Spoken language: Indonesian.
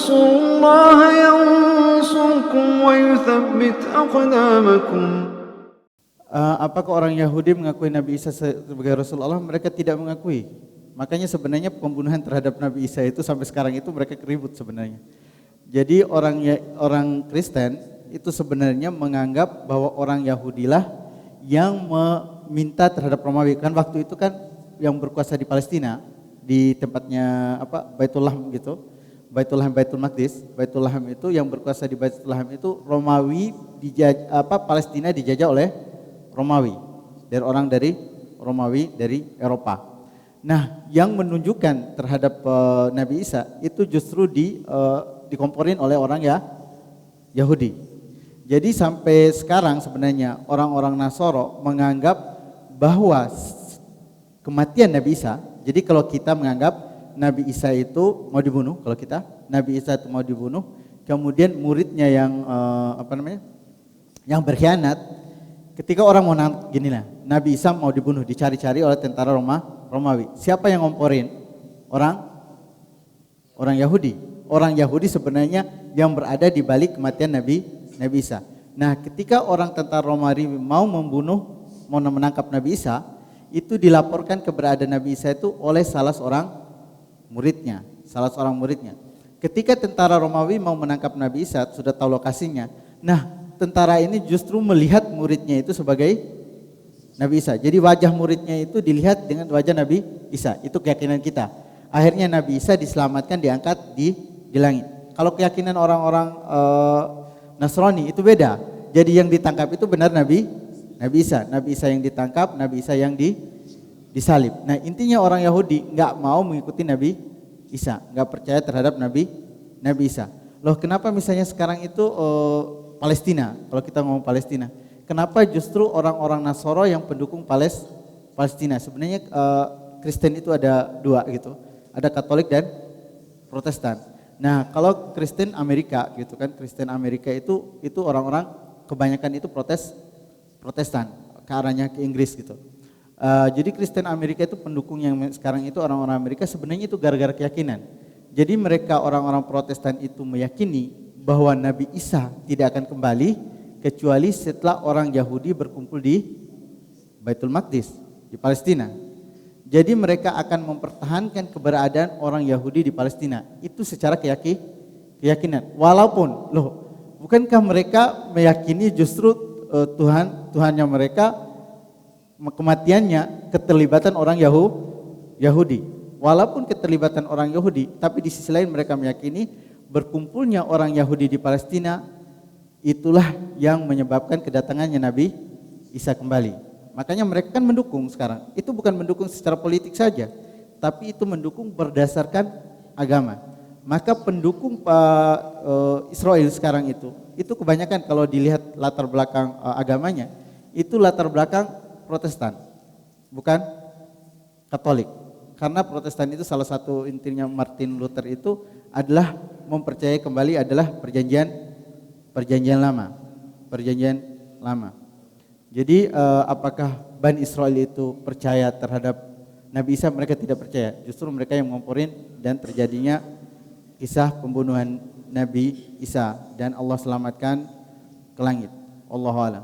تنصروا الله ينصركم ويثبت أقدامكم. Apakah orang Yahudi mengakui Nabi Isa sebagai Rasulullah? Mereka tidak mengakui. Makanya sebenarnya pembunuhan terhadap Nabi Isa itu sampai sekarang itu mereka ribut sebenarnya. Jadi orang Kristen itu sebenarnya menganggap bahwa orang Yahudilah yang meminta terhadap Romawi. Kan waktu itu kan yang berkuasa di Palestina, di tempatnya Baitul Laham gitu. Baitul Maqdis. Baitul Laham itu yang berkuasa di Baitul Laham itu Romawi Palestina dijajah oleh Romawi, dari orang dari Romawi dari Eropa. Nah, yang menunjukkan terhadap Nabi Isa itu justru dikomporin oleh orang Yahudi. Jadi sampai sekarang sebenarnya orang-orang Nasoro menganggap bahwa kematian Nabi Isa. Jadi kalau kita menganggap Nabi Isa itu mau dibunuh, Nabi Isa itu mau dibunuh, kemudian muridnya yang berkhianat. Ketika orang mau gini lah, Nabi Isa mau dibunuh, dicari-cari oleh tentara Romawi. Siapa yang ngomporin? Orang Yahudi. Orang Yahudi sebenarnya yang berada di balik kematian Nabi Isa. Nah, ketika orang tentara Romawi mau menangkap Nabi Isa, itu dilaporkan keberadaan Nabi Isa itu oleh salah seorang muridnya. Ketika tentara Romawi mau menangkap Nabi Isa, sudah tahu lokasinya. Nah, tentara ini justru melihat muridnya itu sebagai Nabi Isa. Jadi wajah muridnya itu dilihat dengan wajah Nabi Isa. Itu keyakinan kita. Akhirnya Nabi Isa diselamatkan, diangkat di langit. Kalau keyakinan orang-orang Nasrani itu beda. Jadi yang ditangkap itu benar Nabi Isa. Nabi Isa yang ditangkap, Nabi Isa yang disalib. Nah, intinya orang Yahudi nggak mau mengikuti Nabi Isa, nggak percaya terhadap Nabi Isa. Loh, kenapa misalnya sekarang itu Palestina, kalau kita ngomong Palestina, kenapa justru orang-orang Nasoro yang pendukung Palestina? Sebenarnya Kristen itu ada dua gitu, ada Katolik dan Protestan. Nah, kalau Kristen Amerika gitu kan, Kristen Amerika itu orang-orang kebanyakan itu Protestan, ke arahnya ke Inggris gitu. Jadi Kristen Amerika itu pendukung yang sekarang itu orang-orang Amerika sebenarnya itu gara-gara keyakinan. Jadi mereka orang-orang Protestan itu meyakini bahwa Nabi Isa tidak akan kembali kecuali setelah orang Yahudi berkumpul di Baitul Maqdis di Palestina. Jadi mereka akan mempertahankan keberadaan orang Yahudi di Palestina. Itu secara keyakinan. Walaupun bukankah mereka meyakini justru Tuhannya mereka kematiannya keterlibatan orang Yahudi. Walaupun keterlibatan orang Yahudi, tapi di sisi lain mereka meyakini berkumpulnya orang Yahudi di Palestina itulah yang menyebabkan kedatangannya Nabi Isa kembali. Makanya mereka kan mendukung sekarang. Itu bukan mendukung secara politik saja, tapi itu mendukung berdasarkan agama. Maka pendukung Israel sekarang itu kebanyakan kalau dilihat latar belakang agamanya, itu latar belakang Protestan, bukan Katolik. Karena Protestan itu salah satu intinya Martin Luther itu adalah mempercayai kembali adalah perjanjian lama. Jadi apakah Bani Israel itu percaya terhadap Nabi Isa? Mereka tidak percaya. Justru mereka yang ngomporin dan terjadinya kisah pembunuhan Nabi Isa dan Allah selamatkan ke langit. Allahu a'lam.